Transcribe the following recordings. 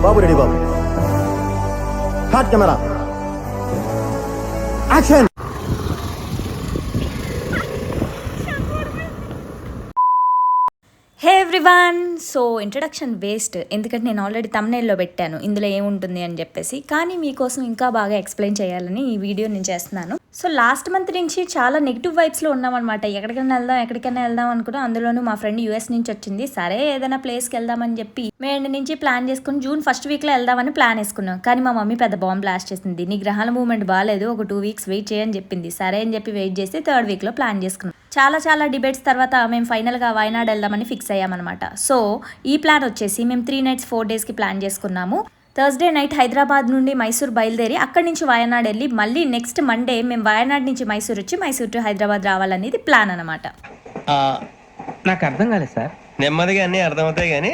బాబు ready బాబు. Hot camera action. Hey everyone. So introduction waste, ఎందుకంటే నేను ఆల్రెడీ తమ్నైల్లో పెట్టాను ఇందులో ఏముంటుంది అని చెప్పేసి. కానీ మీకోసం ఇంకా బాగా ఎక్స్ప్లెయిన్ చేయాలని ఈ వీడియో నేను చేస్తున్నాను. సో లాస్ట్ మంత్ నుంచి చాలా నెగిటివ్ వైబ్స్లో ఉన్నామన్నమాట. ఎక్కడికైనా వెళ్దాం అనుకున్నాం. అందులోనూ మా ఫ్రెండ్ యూఎస్ నుంచి వచ్చింది. సరే ఏదైనా ప్లేస్కి వెళ్దామని చెప్పి మేము నుంచి ప్లాన్ చేసుకుని జూన్ ఫస్ట్ వీక్లో వెళ్దామని ప్లాన్ వేసుకున్నాం. కానీ మా మమ్మీ పెద్ద బాంబ్ బ్లాస్ట్ చేసింది. నీ గ్రహాల మూవ్మెంట్ బాగాలేదు, ఒక 2 వీక్స్ వెయిట్ చేయని చెప్పింది. సరే అని చెప్పి వెయిట్ చేసి 3rd వీక్లో ప్లాన్ చేసుకున్నాం. చాలా డిబేట్స్ తర్వాత మేము ఫైనల్గా వయనాడ్ వెళ్దామని ఫిక్స్ అయ్యామన్నమాట. సో ఈ ప్లాన్ వచ్చేసి మేము 3 nights 4 daysకి ప్లాన్ చేసుకున్నాము. థర్స్డే నైట్ హైదరాబాద్ నుండి మైసూర్ బయలుదేరి అక్కడి నుంచి వయనాడ్ వెళ్ళి మళ్ళీ నెక్స్ట్ మండే మేము వయనాడ్ నుంచి మైసూర్ వచ్చి మైసూర్ టు హైదరాబాద్ రావాలనేది ప్లాన్ అనమాట. నాకు అర్థం కాలేదు సార్. నెమ్మదిగా అన్ని అర్థమవుతాయి కానీ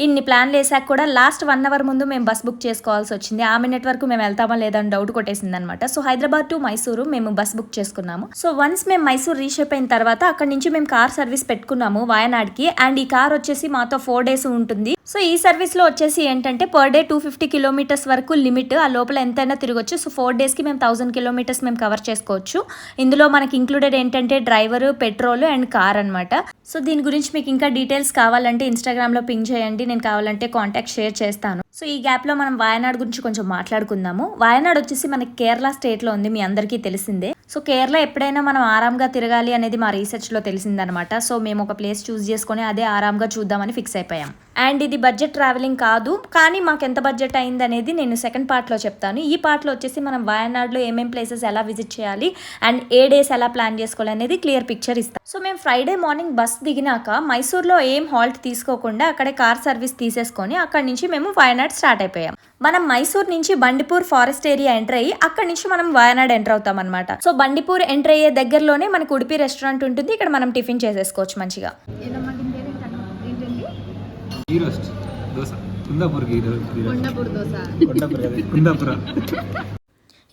ఇన్ని ప్లాన్లు వేసాక కూడా లాస్ట్ 1 hour ముందు మేము బస్ బుక్ చేసుకోవాల్సి వచ్చింది. ఆ మినిట్ వరకు మేము వెళ్తామా లేదా అని డౌట్ కొట్టేసింది అనమాట. సో హైదరాబాద్ టు మైసూరు మేము బస్ బుక్ చేసుకున్నాము. సో వన్స్ మేము మైసూర్ రీచ్ అయిపోయిన తర్వాత అక్కడ నుంచి మేము కార్ సర్వీస్ పెట్టుకున్నాము వయనాడ్కి. అండ్ ఈ కార్ వచ్చేసి మాతో 4 days ఉంటుంది. సో ఈ సర్వీస్ లో వచ్చేసి ఏంటంటే పర్ డే 250 kilometers వరకు లిమిట్. ఆ లోపల ఎంతైనా తిరగొచ్చు. సో 4 daysకి మేము 1000 kilometers మేము కవర్ చేసుకోవచ్చు. ఇందులో మనకి ఇంక్లూడెడ్ ఏంటంటే డ్రైవర్, పెట్రోల్ అండ్ కార్ అనమాట. సో దీని గురించి మీకు ఇంకా డీటెయిల్స్ కావాలంటే ఇన్స్టాగ్రామ్లో పింగ్ చేయండి, నేను కావాలంటే కాంటాక్ట్ షేర్ చేస్తాను. సో ఈ గ్యాప్లో మనం వయనాడ్ గురించి కొంచెం మాట్లాడుకుందాము. వయనాడ్ వచ్చేసి మనకి కేరళ స్టేట్లో ఉంది, మీ అందరికీ తెలిసిందే. సో కేరళ ఎప్పుడైనా మనం ఆరాంగా తిరగాలి అనేది మా రీసెర్చ్లో తెలిసిందనమాట. సో మేము ఒక ప్లేస్ చూస్ చేసుకొని అదే ఆరాంగా చూద్దామని ఫిక్స్ అయిపోయాం. అండ్ ఇది బడ్జెట్ ట్రావెలింగ్ కాదు, కానీ మాకు ఎంత బడ్జెట్ అయింది అనేది నేను సెకండ్ పార్ట్లో చెప్తాను. ఈ పార్ట్లో వచ్చేసి మనం వయనాడ్లో ఏమేం ప్లేసెస్ ఎలా విజిట్ చేయాలి అండ్ ఏ డేస్ ఎలా ప్లాన్ చేసుకోవాలి అనేది క్లియర్ పిక్చర్ ఇస్తాం. సో మేము ఫ్రైడే మార్నింగ్ బస్ దిగినాక మైసూర్లో ఏం హాల్ట్ తీసుకోకుండా అక్కడే కార్ సర్వీస్ తీసేసుకొని అక్కడి నుంచి మేము వయనాడ్ స్టార్ట్ అయిపోయాం. మనం మైసూర్ నుంచి బండిపూర్ ఫారెస్ట్ ఏరియా ఎంటర్ అయ్యి అక్కడి నుంచి మనం వయనాడ్ ఎంటర్ అవుతాం అనమాట. సో బండిపూర్ ఎంటర్ అయ్యే దగ్గరలోనే మనకు ఉడిపి రెస్టారెంట్ ఉంటుంది. ఇక్కడ మనం టిఫిన్ చేసేసుకోవచ్చు మంచిగా.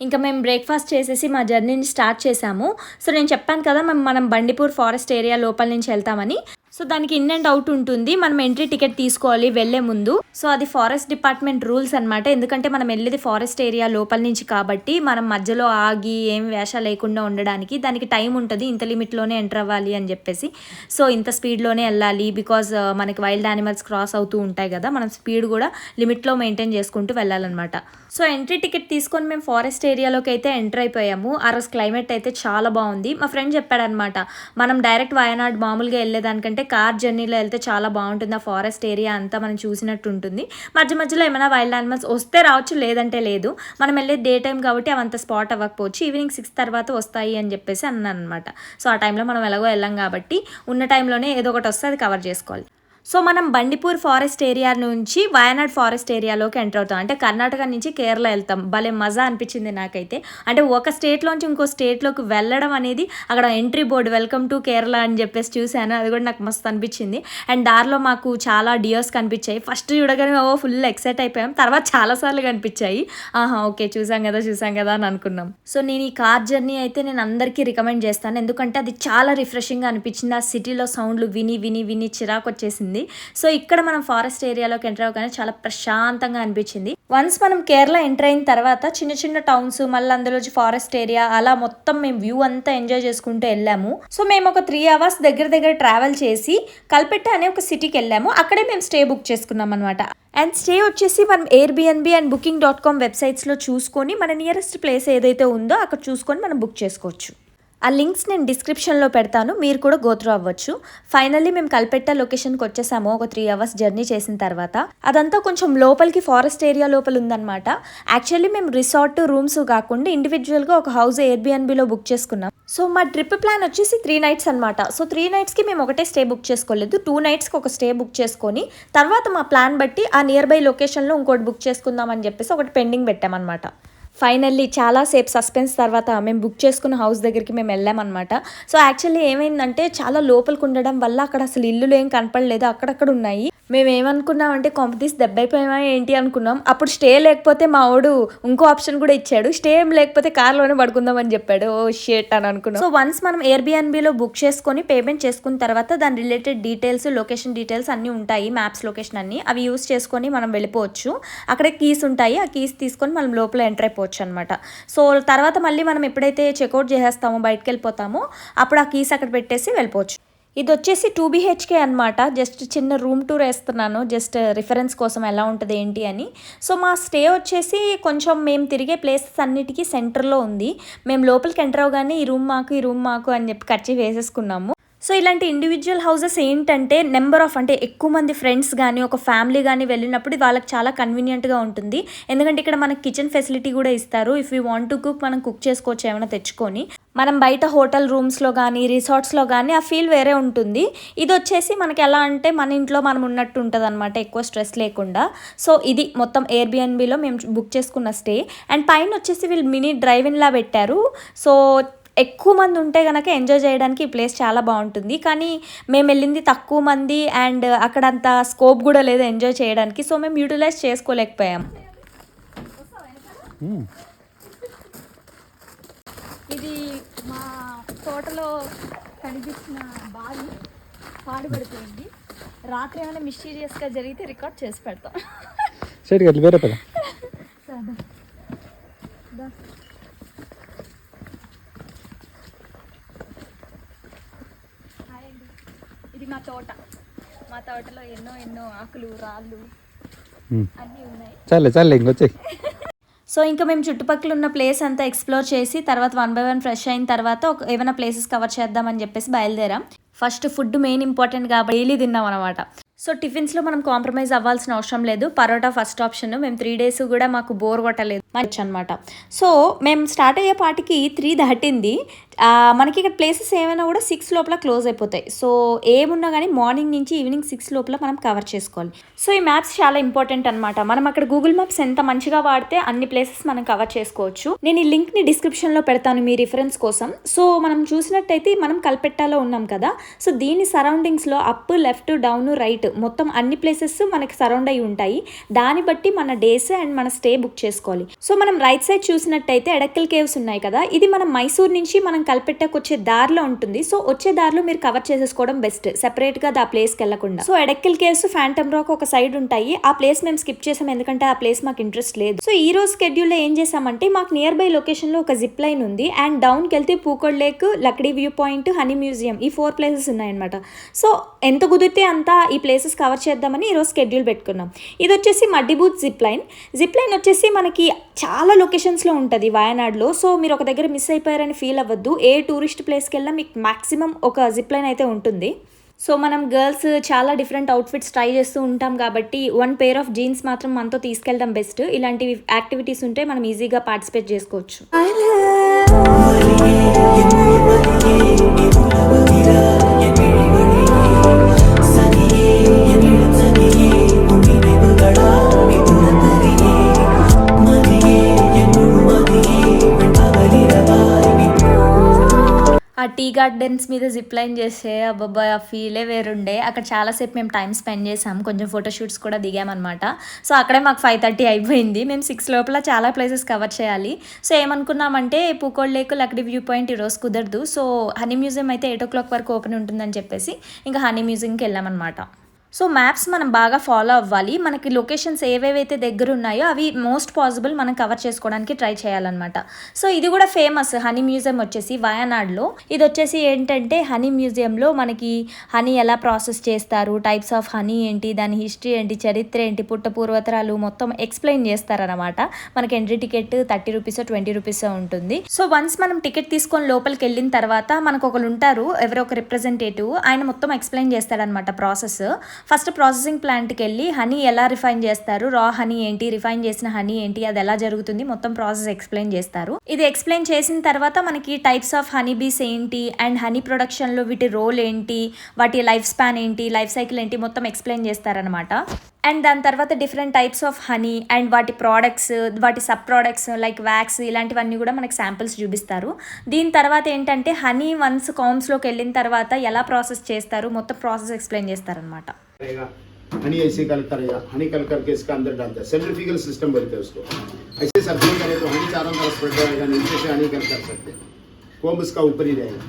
ఇంకా మేము బ్రేక్ఫాస్ట్ చేసేసి మా జర్నీని స్టార్ట్ చేసాము. సో నేను చెప్పాను కదా మనం బండిపూర్ ఫారెస్ట్ ఏరియా లోపల నుంచి వెళ్తామని. సో దానికి ఇన్ అండ్ అవుట్ ఉంటుంది. మనం ఎంట్రీ టికెట్ తీసుకోవాలి వెళ్లే ముందు. సో అది ఫారెస్ట్ డిపార్ట్మెంట్ రూల్స్ అనమాట. ఎందుకంటే మనం వెళ్ళేది ఫారెస్ట్ ఏరియా లోపల నుంచి కాబట్టి మనం మధ్యలో ఆగి ఏం వేష లేకుండా ఉండడానికి దానికి టైం ఉంటుంది. ఇంత లిమిట్లోనే ఎంటర్ అవ్వాలి అని చెప్పేసి. సో ఇంత స్పీడ్లోనే వెళ్ళాలి, బికాజ్ మనకి వైల్డ్ యానిమల్స్ క్రాస్ అవుతూ ఉంటాయి కదా. మనం స్పీడ్ కూడా లిమిట్లో మెయింటైన్ చేసుకుంటూ వెళ్ళాలన్నమాట. సో ఎంట్రీ టికెట్ తీసుకొని మేము ఫారెస్ట్ ఏరియాలోకి అయితే ఎంటర్ అయిపోయాము. ఆ రోజు క్లైమేట్ అయితే చాలా బాగుంది. మా ఫ్రెండ్ చెప్పాడనమాట, మనం డైరెక్ట్ వయనాడ్ మామూలుగా వెళ్ళేదానికంటే కార్ జర్నీలో వెళ్తే చాలా బాగుంటుంది. ఆ ఫారెస్ట్ ఏరియా అంతా మనం చూసినట్టు ఉంటుంది. మధ్యలో ఏమైనా వైల్డ్ యానిమల్స్ వస్తే రావచ్చు, లేదంటే లేదు. మనం వెళ్ళే డే టైం కాబట్టి అవంత స్పాట్ అవ్వకపోవచ్చు. ఈవినింగ్ 6 తర్వాత వస్తాయి అని చెప్పేసి అన్నాను అనమాట. సో ఆ టైంలో మనం ఎలాగో వెళ్ళాం కాబట్టి ఉన్న టైంలోనే ఏదో ఒకటి వస్తే అది కవర్ చేసుకోవాలి. సో మనం బండిపూర్ ఫారెస్ట్ ఏరియా నుంచి వయనాడ్ ఫారెస్ట్ ఏరియాలోకి ఎంటర్ అవుతాం. అంటే కర్ణాటక నుంచి కేరళ వెళ్తాం. భలే మజా అనిపించింది నాకైతే. అంటే ఒక స్టేట్లోంచి ఇంకో స్టేట్లోకి వెళ్ళడం అనేది, అక్కడ entry board welcome to Kerala అని చెప్పేసి చూశాను. అది కూడా నాకు మస్తు అనిపించింది. అండ్ దారిలో మాకు చాలా డియర్స్ కనిపించాయి. ఫస్ట్ చూడగానే ఫుల్ ఎక్సైట్ అయిపోయాం. తర్వాత చాలాసార్లు కనిపించాయి. ఓకే చూసాం కదా అని అనుకున్నాం. సో నేను ఈ కార్ జర్నీ అయితే నేను అందరికీ రికమెండ్ చేస్తాను. ఎందుకంటే అది చాలా రిఫ్రెషింగ్గా అనిపించింది. ఆ సిటీలో సౌండ్లు విని చిరాకు వచ్చేసింది. సో ఇక్కడ మనం ఫారెస్ట్ ఏరియాలోకి ఎంటర్ అవ్వగానే చాలా ప్రశాంతంగా అనిపించింది. వన్స్ మనం కేరళ ఎంటర్ అయిన తర్వాత చిన్న టౌన్స్, మళ్ళీ అందులోంచి ఫారెస్ట్ ఏరియా, అలా మొత్తం మేము వ్యూ అంతా ఎంజాయ్ చేసుకుంటూ వెళ్ళాము. సో మేము ఒక 3 hours దగ్గర ట్రావెల్ చేసి కల్పెట్టా అనే ఒక సిటీకి వెళ్ళాము. అక్కడే మేము స్టే బుక్ చేసుకున్నాం అనమాట. అండ్ స్టే వచ్చేసి మనం ఎయిర్బిఎన్బి అండ్ booking.com వెబ్సైట్స్లో చూసుకొని మన నియరెస్ట్ ప్లేస్ ఏదైతే ఉందో అక్కడ చూసుకొని మనం బుక్ చేసుకోవచ్చు. ఆ లింక్స్ నేను డిస్క్రిప్షన్లో పెడతాను, మీరు కూడా గోత్రూ అవ్వచ్చు. ఫైనల్లీ మేము కల్పెట్టా లొకేషన్కి వచ్చేసాము. ఒక 3 hours జర్నీ చేసిన తర్వాత అదంతా కొంచెం లోపలికి ఫారెస్ట్ ఏరియా లోపల ఉందన్నమాట. యాక్చువల్లీ మేము రిసార్ట్ రూమ్స్ కాకుండా ఇండివిజువల్గా ఒక హౌస్ ఎయిర్బిఎన్బిలో బుక్ చేసుకున్నాం. సో మా ట్రిప్ ప్లాన్ వచ్చేసి 3 nights అనమాట. సో 3 nightsకి మేము ఒకటే స్టే బుక్ చేసుకోలేదు, 2 nightsకి ఒక స్టే బుక్ చేసుకొని తర్వాత మా ప్లాన్ బట్టి ఆ నియర్ బై లొకేషన్లో ఇంకోటి బుక్ చేసుకుందాం అని చెప్పేసి ఒకటి పెండింగ్ పెట్టామన్నమాట. ఫైనల్లీ చాలాసేపు సస్పెన్స్ తర్వాత మేము బుక్ చేసుకున్న హౌస్ దగ్గరికి మేము వెళ్ళామన్నమాట. సో యాక్చువల్లీ ఏమైందంటే చాలా లోపలికి ఉండడం వల్ల అక్కడ అసలు ఇల్లులు ఏం కనపడలేదు, అక్కడక్కడ ఉన్నాయి. మేము ఏమనుకున్నామంటే కొంపతీసి దెబ్బైపోయామా ఏంటి అనుకున్నాం. అప్పుడు స్టే లేకపోతే మా వాడు ఇంకో ఆప్షన్ కూడా ఇచ్చాడు, స్టే ఏం లేకపోతే కార్లోనే పడుకుందాం అని చెప్పాడు. ఓ షేట్ అని అనుకున్నాం. సో వన్స్ మనం ఎయిర్బిఎన్బిలో బుక్ చేసుకొని పేమెంట్ చేసుకున్న తర్వాత దాని రిలేటెడ్ డీటెయిల్స్, లొకేషన్ డీటెయిల్స్ అన్నీ ఉంటాయి, మ్యాప్స్ లొకేషన్ అన్నీ అవి యూస్ చేసుకొని మనం వెళ్ళిపోవచ్చు. అక్కడే కీస్ ఉంటాయి, ఆ కీస్ తీసుకొని మనం లోపల ఎంటర్ అయిపోవచ్చు అనమాట. సో తర్వాత మళ్ళీ మనం ఎప్పుడైతే చెక్అవుట్ చేసేస్తామో బయటకు వెళ్ళిపోతామో అప్పుడు ఆ కీస్ అక్కడ పెట్టేసి వెళ్ళిపోవచ్చు. ఇది వచ్చేసి 2 BHK అనమాట. జస్ట్ చిన్న రూమ్ టూర్ వేస్తున్నాను, జస్ట్ రిఫరెన్స్ కోసం ఎలా ఉంటుంది ఏంటి అని. సో మా స్టే వచ్చేసి కొంచెం మేము తిరిగే ప్లేసెస్ అన్నిటికీ సెంటర్లో ఉంది. మేము లోపలికి ఎంటర్ అవగానే ఈ రూమ్ మాకు అని చెప్పి కర్చీఫ్ వేసేసుకున్నాము. సో ఇలాంటి ఇండివిజువల్ హౌసెస్ ఏంటంటే నెంబర్ ఆఫ్ అంటే ఎక్కువ మంది ఫ్రెండ్స్ కానీ ఒక ఫ్యామిలీ కానీ వెళ్ళినప్పుడు వాళ్ళకి చాలా కన్వీనియంట్గా ఉంటుంది. ఎందుకంటే ఇక్కడ మనకి కిచెన్ ఫెసిలిటీ కూడా ఇస్తారు. If you want to cook మనం కుక్ చేసుకోవచ్చు ఏమైనా తెచ్చుకొని. మనం బయట హోటల్ రూమ్స్లో కానీ రిసార్ట్స్లో కానీ ఆ ఫీల్ వేరే ఉంటుంది. ఇది వచ్చేసి మనకి ఎలా అంటే మన ఇంట్లో మనం ఉన్నట్టు ఉంటుంది అనమాట, ఎక్కువ స్ట్రెస్ లేకుండా. సో ఇది మొత్తం ఎయిర్బిఎన్బిలో మేము బుక్ చేసుకున్న స్టే. అండ్ పైన వచ్చేసి వీళ్ళు మినీ డ్రైవ్ ఇన్లా పెట్టారు. సో ఎక్కువ మంది ఉంటే కనుక ఎంజాయ్ చేయడానికి ఈ ప్లేస్ చాలా బాగుంటుంది. కానీ మేము వెళ్ళింది తక్కువ మంది అండ్ అక్కడంత స్కోప్ కూడా లేదు ఎంజాయ్ చేయడానికి. సో మేము యూటిలైజ్ చేసుకోలేకపోయాం. ఇది మా తోటలో కనిపించిన బావి పాడుపడిపోయింది. రాత్రి ఏమైనా మిస్టీరియస్గా జరిగితే రికార్డ్ చేసి పెడతాం. వేరే పద. ఇది మా తోట. మా తోటలో ఎన్నో ఆకులు, రాళ్ళు అన్నీ ఉన్నాయి. చాలే ఇంకొచ్చాయి. సో ఇంకా మేము చుట్టుపక్కల ఉన్న ప్లేస్ అంతా ఎక్స్ప్లోర్ చేసి తర్వాత 1 by 1 ఫ్రెష్ అయిన తర్వాత ఏమైనా ప్లేసెస్ కవర్ చేద్దామని చెప్పేసి బయలుదేరాం. ఫస్ట్ ఫుడ్ మెయిన్ ఇంపార్టెంట్ కాబట్టి డైలీ తిన్నాం అనమాట. సో టిఫిన్స్లో మనం కాంప్రమైజ్ అవ్వాల్సిన అవసరం లేదు. Parotta first option. మేము 3 days కూడా మాకు బోర్ కొట్టలేదు మంచి అనమాట. సో మేము స్టార్ట్ అయ్యే పాటికి 3 దాటింది. మనకి ఇక్కడ ప్లేసెస్ ఏమైనా కూడా 6 లోపల క్లోజ్ అయిపోతాయి. సో ఏమున్నా కానీ మార్నింగ్ నుంచి ఈవినింగ్ 6 లోపల మనం కవర్ చేసుకోవాలి. సో ఈ మ్యాప్స్ చాలా ఇంపార్టెంట్ అనమాట. మనం అక్కడ గూగుల్ మ్యాప్స్ ఎంత మంచిగా వాడితే అన్ని ప్లేసెస్ మనం కవర్ చేసుకోవచ్చు. నేను ఈ లింక్ని డిస్క్రిప్షన్లో పెడతాను మీ రిఫరెన్స్ కోసం. సో మనం చూసినట్టయితే మనం కల్పెట్టాలో ఉన్నాం కదా. సో దీని సరౌండింగ్స్లో అప్, లెఫ్ట్, డౌన్, రైట్ మొత్తం అన్ని ప్లేసెస్ మనకి సరౌండ్ అయి ఉంటాయి. దాన్ని బట్టి మన డేస్ అండ్ మన స్టే బుక్ చేసుకోవాలి. సో మనం రైట్ సైడ్ చూసినట్టయితే ఎడక్కల్ కేవ్స్ ఉన్నాయి కదా. ఇది మనం మైసూర్ నుంచి మనం కల్పెట్టాకు వచ్చే దారిలో ఉంటుంది. సో వచ్చే దారిలో మీరు కవర్ చేసేసుకోవడం బెస్ట్, సెపరేట్గా ఆ ప్లేస్కి వెళ్ళకుండా. So Edakkal caves, phantom rock ఒక సైడ్ ఉంటాయి. ఆ ప్లేస్ మేము స్కిప్ చేసాం ఎందుకంటే ఆ ప్లేస్ మాకు ఇంట్రెస్ట్ లేదు. సో ఈ రోజు స్కెడ్యూల్లో ఏం చేసామంటే మాకు నియర్ బై లొకేషన్లో ఒక జిప్ లైన్ ఉంది. అండ్ డౌన్కి వెళ్తే Pookode lake, Lakkidi view point, honey museum, ఈ 4 ప్లేసెస్ ఉన్నాయన్నమాట. సో ఎంత కుదిరితే అంతా ఈ ప్లేసెస్ కవర్ చేద్దామని ఈరోజు స్కెడ్యూల్ పెట్టుకున్నాం. ఇది వచ్చేసి మడ్డిబూత్ జిప్ లైన్ వచ్చేసి మనకి చాలా లొకేషన్స్లో ఉంటుంది వాయనాడ్లో. సో మీరు ఒక దగ్గర మిస్ అయిపోయారని ఫీల్ అవ్వద్దు. ఏ టూరిస్ట్ ప్లేస్కి వెళ్ళినా మీకు మ్యాక్సిమం ఒక జిప్ లైన్ అయితే ఉంటుంది. సో మనం గర్ల్స్ చాలా డిఫరెంట్ అవుట్ఫిట్స్ ట్రై చేస్తూ ఉంటాం కాబట్టి 1 pair ఆఫ్ జీన్స్ మాత్రం మనతో తీసుకెళ్ళడం బెస్ట్. ఇలాంటి యాక్టివిటీస్ ఉంటే మనం ఈజీగా పార్టిసిపేట్ చేసుకోవచ్చు. ఆ టీ గార్డెన్స్ మీద జిప్ లైన్ చేస్తే అబ్బాబ్బా ఆ ఫీలే వేరుండే. అక్కడ చాలాసేపు మేము టైం స్పెండ్ చేసాం, కొంచెం ఫోటోషూట్స్ కూడా దిగామన్నమాట. సో అక్కడే మాకు 5:30 అయిపోయింది. మేము 6 లోపల చాలా ప్లేసెస్ కవర్ చేయాలి. సో ఏమనుకున్నామంటే Pookode lake, Lakkidi view point ఈరోజు కుదరదు. సో హనీ మ్యూజియం అయితే 8 o'clock వరకు ఓపెన్ ఉంటుందని చెప్పేసి ఇంకా హనీ మ్యూజియంకి వెళ్ళామన్నమాట. సో మ్యాప్స్ మనం బాగా ఫాలో అవ్వాలి. మనకి లొకేషన్స్ ఏవేవైతే దగ్గర ఉన్నాయో అవి మోస్ట్ పాసిబుల్ మనం కవర్ చేసుకోవడానికి ట్రై చేయాలన్నమాట. సో ఇది కూడా ఫేమస్ హనీ మ్యూజియం వచ్చేసి వయనాడ్లో. ఇది వచ్చేసి ఏంటంటే హనీ మ్యూజియంలో మనకి హనీ ఎలా ప్రాసెస్ చేస్తారు, టైప్స్ ఆఫ్ హనీ ఏంటి, దాని హిస్టరీ ఏంటి, చరిత్ర ఏంటి, పుట్ట పూర్వతరాలు మొత్తం ఎక్స్ప్లెయిన్ చేస్తారనమాట. మనకి ఎంట్రీ టికెట్ 30 rupees 20 rupees ఉంటుంది. సో వన్స్ మనం టికెట్ తీసుకొని లోపలికి వెళ్ళిన తర్వాత మనకు ఒకరు ఉంటారు, ఎవరో ఒక రిప్రజెంటేటివ్, ఆయన మొత్తం ఎక్స్ప్లెయిన్ చేస్తాడనమాట ప్రాసెస్. ఫస్ట్ ప్రాసెసింగ్ ప్లాంట్కి వెళ్ళి హనీ ఎలా రిఫైన్ చేస్తారు, రా హనీ ఏంటి, రిఫైన్ చేసిన హనీ ఏంటి, అది ఎలా జరుగుతుంది మొత్తం ప్రాసెస్ ఎక్స్ప్లెయిన్ చేస్తారు. ఇది ఎక్స్ప్లెయిన్ చేసిన తర్వాత మనకి టైప్స్ ఆఫ్ హనీ బీస్ ఏంటి అండ్ హనీ ప్రొడక్షన్లో వీటి రోల్ ఏంటి, వాటి లైఫ్ స్పాన్ ఏంటి, లైఫ్ సైకిల్ ఏంటి మొత్తం ఎక్స్ప్లెయిన్ చేస్తారనమాట. అండ్ దాని తర్వాత different types of honey and వాటి ప్రోడక్ట్స్, వాటి సబ్ ప్రోడక్ట్స్ లైక్ వ్యాక్స్ ఇలాంటివన్నీ కూడా మనకి శాంపిల్స్ చూపిస్తారు. దీని తర్వాత ఏంటంటే హనీ వన్స్ కామ్స్లోకి వెళ్ళిన తర్వాత ఎలా ప్రాసెస్ చేస్తారు మొత్తం ప్రాసెస్ ఎక్స్ప్లెయిన్ చేస్తారనమాట. हनी ऐसे कलेक्ट करेगा, हनी कलेक्ट करके इसका अंदर डालता है, सेंट्रीफ्यूगल सिस्टम बोलते हैं उसको. ऐसे सर्कुलर करें तो हनी चारों तरफ स्प्रेड रहेगा, नीचे से हनी कलेक्ट कर सकते हैं. कोम्ब इसका ऊपर ही रहेगा,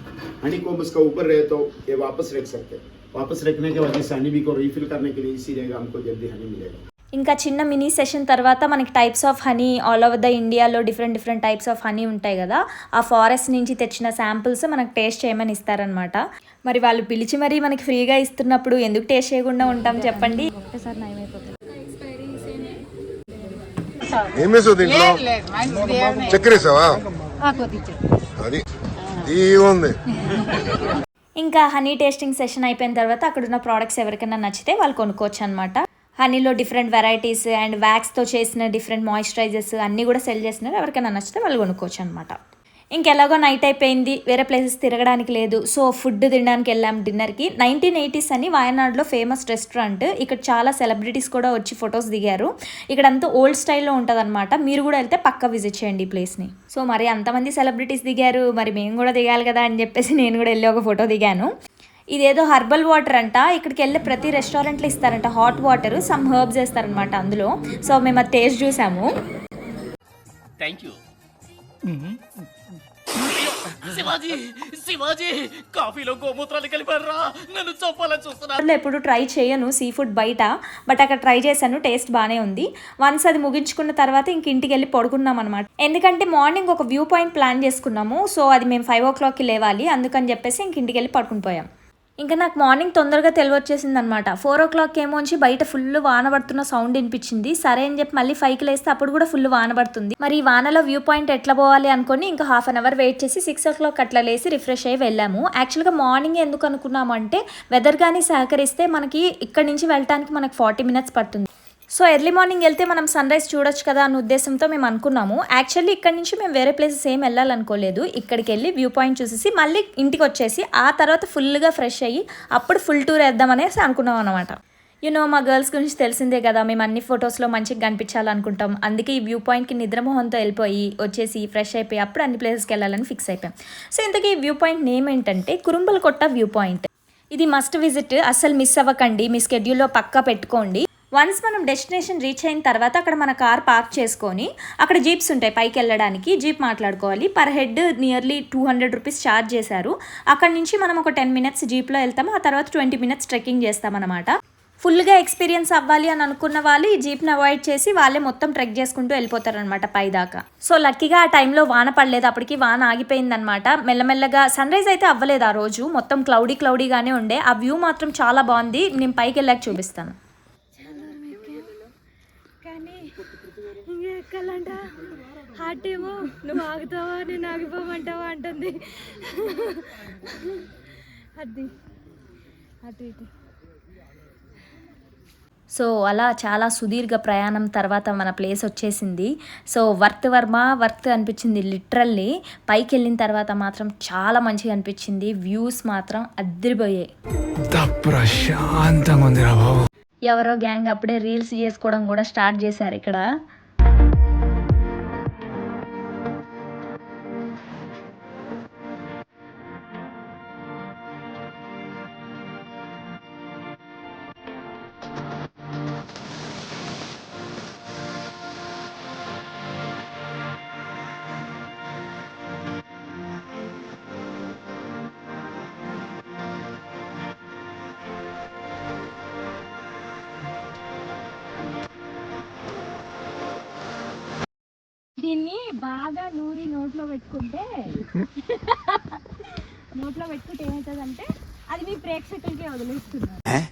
हनी कोम्ब इसका ऊपर रहे तो ये वापस रख सकते हैं. वापस रखने के वजह से हनी बी को रिफिल करने के लिए इसी रहेगा, हमको जल्दी हनी मिलेगा. ఇంకా చిన్న మినీ సెషన్ తర్వాత మనకి types of honey all over the ఇండియాలో డిఫరెంట్ టైప్స్ ఆఫ్ హనీ ఉంటాయి కదా, ఆ ఫారెస్ట్ నుంచి తెచ్చిన శాంపిల్స్ మనకు టేస్ట్ చేయమని ఇస్తారనమాట. మరి వాళ్ళు పిలిచి మరీ మనకి ఫ్రీగా ఇస్తున్నప్పుడు ఎందుకు టేస్ట్ చేయకుండా ఉంటాం చెప్పండి. ఒకటేసారి నయమైపోతుంది. ఏమేసో దీంట్లో చక్కెర వేసావా? అది ఉంది. ఇంకా హనీ టేస్టింగ్ సెషన్ అయిపోయిన తర్వాత అక్కడ ఉన్న ప్రోడక్ట్స్ ఎవరికైనా నచ్చితే వాళ్ళు కొనుక్కోవచ్చు అనమాట. హనీలో డిఫరెంట్ వెరైటీస్ అండ్ వ్యాక్స్తో చేసిన డిఫరెంట్ మాయిశ్చరైజర్స్ అన్నీ కూడా సెల్ చేస్తున్నారు. ఎవరికైనా నచ్చితే వాళ్ళు కొనుక్కోవచ్చు అనమాట. ఇంకెలాగో నైట్ అయిపోయింది, వేరే ప్లేసెస్ తిరగడానికి లేదు. సో ఫుడ్ తినడానికి వెళ్ళాం డిన్నర్కి. 1980s అని వాయనాడులో ఫేమస్ రెస్టారెంట్. ఇక్కడ చాలా సెలబ్రిటీస్ కూడా వచ్చి ఫొటోస్ దిగారు. ఇక్కడ అంతా ఓల్డ్ స్టైల్లో ఉంటుంది అనమాట. మీరు కూడా వెళ్తే పక్కా విజిట్ చేయండి ఈ ప్లేస్ని. సో మరి అంతమంది సెలబ్రిటీస్ దిగారు, మరి మేము కూడా దిగాలి కదా అని చెప్పేసి నేను కూడా వెళ్ళి ఒక ఫోటో దిగాను. ఇదేదో హర్బల్ వాటర్ అంట. ఇక్కడికి వెళ్ళి ప్రతి రెస్టారెంట్లో ఇస్తారంట హాట్ వాటర్, సమ్ హర్బ్స్ వేస్తారనమాట అందులో. సో మేము అది టేస్ట్ చూసాము. Thank you. శివాజీ కాఫీలో గోమూత్రాలు కలిపారా? నన్ను చంపాలని చూస్తున్నా. ఎప్పుడు ట్రై చేయను సీ ఫుడ్ బయట, బట్ అక్కడ ట్రై చేశాను, టేస్ట్ బాగానే ఉంది. వన్స్ అది ముగించుకున్న తర్వాత ఇంక ఇంటికి వెళ్ళి పడుకున్నాం అనమాట. ఎందుకంటే మార్నింగ్ ఒక వ్యూ పాయింట్ ప్లాన్ చేసుకున్నాము. సో అది మేము 5 o'clockకి లేవాలి, అందుకని చెప్పేసి ఇంక ఇంటికి వెళ్ళి పడుకుని పోయాం. ఇంకా నాకు మార్నింగ్ తొందరగా తెలివచ్చేసింది అనమాట. 4 o'clock ఏమోంచి బయట ఫుల్ వాన పడుతున్న సౌండ్ వినిపించింది. సరే అని చెప్పి మళ్ళీ 5కి లేస్తే అప్పుడు కూడా ఫుల్ వాన పడుతుంది. మరి ఈ వానలో వ్యూ పాయింట్ ఎట్లా పోవాలి అనుకుని ఇంకా 1/2 hour వెయిట్ చేసి 6 o'clock అట్లా లేసి రిఫ్రెష్ అయ్యి వెళ్ళాము. యాక్చువల్గా మార్నింగ్ ఎందుకు అనుకున్నామంటే వెదర్ కానీ సహకరిస్తే మనకి ఇక్కడ నుంచి వెళ్ళటానికి మనకు 40 minutes పడుతుంది. సో ఎర్లీ మార్నింగ్ వెళ్తే మనం సన్ రైజ్ చూడొచ్చు కదా అన్న ఉద్దేశంతో మేము అనుకున్నాము. యాక్చువల్లీ ఇక్కడ నుంచి మేము వేరే ప్లేసెస్ ఏం వెళ్ళాలనుకోలేదు. ఇక్కడికి వెళ్ళి వ్యూ పాయింట్ చూసేసి మళ్ళీ ఇంటికి వచ్చేసి ఆ తర్వాత ఫుల్గా ఫ్రెష్ అయ్యి అప్పుడు ఫుల్ టూర్ వేద్దామనేసి అనుకున్నాం అనమాట. మా గర్ల్స్ గురించి తెలిసిందే కదా, మేము అన్ని ఫొటోస్లో మంచిగా కనిపించాలనుకుంటాం. అందుకే ఈ వ్యూ పాయింట్కి నిద్రమోహంతో వెళ్ళిపోయి వచ్చేసి ఫ్రెష్ అయిపోయి అప్పుడు అన్ని ప్లేసెస్కి వెళ్ళాలని ఫిక్స్ అయిపోయాం. సో ఇంతకీ ఈ వ్యూ పాయింట్ నేమ్ ఏంటంటే కురుంబలకొట్ట వ్యూ పాయింట్. ఇది మస్ట్ విజిట్, అస్సలు మిస్ అవ్వకండి, మీ స్కెడ్యూల్లో పక్కా పెట్టుకోండి. వన్స్ మనం డెస్టినేషన్ రీచ్ అయిన తర్వాత అక్కడ మన కార్ పార్క్ చేసుకొని అక్కడ జీప్స్ ఉంటాయి పైకి వెళ్ళడానికి, జీప్ మాట్లాడుకోవాలి. Per head nearly 200 rupees charge చేశారు. అక్కడ నుంచి మనం ఒక 10 minutes జీప్లో వెళ్తాము, ఆ తర్వాత 20 minutes ట్రెక్కింగ్ చేస్తామన్నమాట. ఫుల్గా ఎక్స్పీరియన్స్ అవ్వాలి అని అనుకున్న వాళ్ళు ఈ జీప్ని అవాయిడ్ చేసి వాళ్ళే మొత్తం ట్రెక్ చేసుకుంటూ వెళ్ళిపోతారనమాట పైదాకా. సో లక్కీగా ఆ టైంలో వాన పడలేదు, అప్పటికి వాన ఆగిపోయిందనమాట. మెల్లమెల్లగా సన్ రైజ్ అయితే అవ్వలేదు ఆ రోజు, మొత్తం క్లౌడీగానే ఉండే. ఆ వ్యూ మాత్రం చాలా బాగుంది, నేను పైకి వెళ్ళాక చూపిస్తాను. ఎక్కాలంట హార్ట్ ఏమో నువ్వు ఆగుతావా నేను ఆగిపోమంటావా అంటుంది. అది అటు ఇటు. సో అలా చాలా సుదీర్ఘ ప్రయాణం తర్వాత మన ప్లేస్ వచ్చేసింది. సో వర్త్ అనిపించింది లిటరల్లీ. పైకి వెళ్ళిన తర్వాత మాత్రం చాలా మంచిగా అనిపించింది, వ్యూస్ మాత్రం అదిరిపోయాయి. ఎవరో గ్యాంగ్ అప్పుడే రీల్స్ చేసుకోవడం కూడా స్టార్ట్ చేశారు ఇక్కడ. దీన్ని బాగా నోట్లో పెట్టుకుంటే ఏమవుతుందంటే అది మీ ప్రేక్షకులకే వదిలేస్తున్నారు.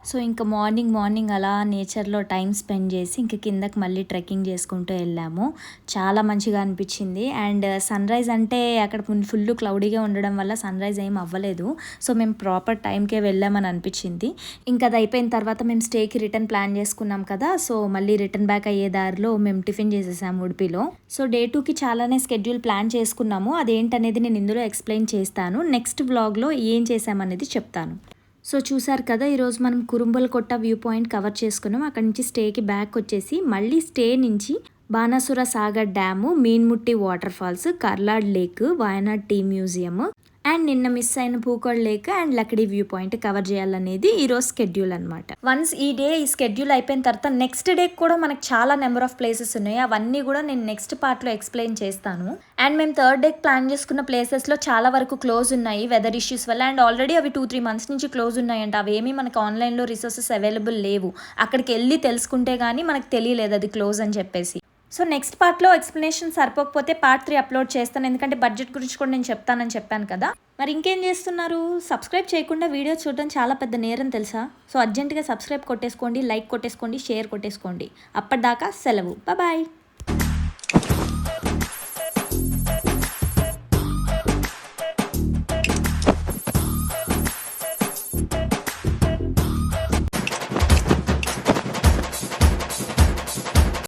సో ఇంకా మార్నింగ్ అలా నేచర్లో టైం స్పెండ్ చేసి ఇంక కిందకి మళ్ళీ ట్రెక్కింగ్ చేసుకుంటూ వెళ్ళాము. చాలా మంచిగా అనిపించింది. అండ్ సన్ రైజ్ అంటే అక్కడ ఫుల్ క్లౌడీగా ఉండడం వల్ల సన్ రైజ్ ఏం అవ్వలేదు. సో మేము ప్రాపర్ టైంకే వెళ్ళామని అనిపించింది. ఇంకా అది అయిపోయిన తర్వాత మేము స్టేకి రిటర్న్ ప్లాన్ చేసుకున్నాం కదా, సో మళ్ళీ రిటర్న్ బ్యాక్ అయ్యే దారిలో మేము టిఫిన్ చేసేసాము ఉడిపిలో. సో డే 2కి చాలానే స్కెడ్యూల్ ప్లాన్ చేసుకున్నాము. అదేంటనేది నేను ఇందులో ఎక్స్ప్లెయిన్ చేస్తాను. నెక్స్ట్ వ్లాగ్లో ఏం చేసామనేది చెప్తాను. సో చూసారు కదా, ఈరోజు మనం కురుంబలకొట్ట వ్యూ పాయింట్ కవర్ చేసుకున్నాం. అక్కడ నుంచి స్టేకి బ్యాక్ వచ్చేసి మళ్ళీ స్టే నుంచి Banasura Sagar dam, Meenmutty water falls, Karlad lake, Wayanad tea museum and నిన్న మిస్ అయిన Pookode lake and Lakkidi view point cover చేయాలనేది ఈరోజు స్కెడ్యూల్ అనమాట. వన్స్ ఈ స్కెడ్యూల్ అయిపోయిన తర్వాత నెక్స్ట్ డే కూడా మనకు చాలా నెంబర్ ఆఫ్ ప్లేసెస్ ఉన్నాయి. అవన్నీ కూడా నేను నెక్స్ట్ పార్ట్లో ఎక్స్ప్లెయిన్ చేస్తాను. అండ్ మేము థర్డ్ డే ప్లాన్ చేసుకున్న ప్లేసెస్లో చాలా వరకు క్లోజ్ ఉన్నాయి వెదర్ ఇష్యూస్ వల్ల. అండ్ ఆల్రెడీ అవి 2-3 months నుంచి క్లోజ్ ఉన్నాయంట. అవేమీ మనకు ఆన్లైన్లో రిసోర్సెస్ అవైలబుల్ లేవు. అక్కడికి వెళ్ళి తెలుసుకుంటే కానీ మనకు తెలియలేదు అది క్లోజ్ అని చెప్పేసి. సో నెక్స్ట్ పార్ట్లో ఎక్స్ప్లెనేషన్ సరిపోకపోతే పార్ట్ 3 అప్లోడ్ చేస్తాను. ఎందుకంటే బడ్జెట్ గురించి కూడా నేను చెప్తానని చెప్పాను కదా. మరి ఇంకేం చేస్తున్నారు? సబ్స్క్రైబ్ చేయకుండా వీడియో చూడడం చాలా పెద్ద నేరం తెలుసా? సో అర్జెంటుగా సబ్స్క్రైబ్ కొట్టేసుకోండి, లైక్ కొట్టేసుకోండి, షేర్ కొట్టేసుకోండి. అప్పటిదాకా సెలవు. బాయ్.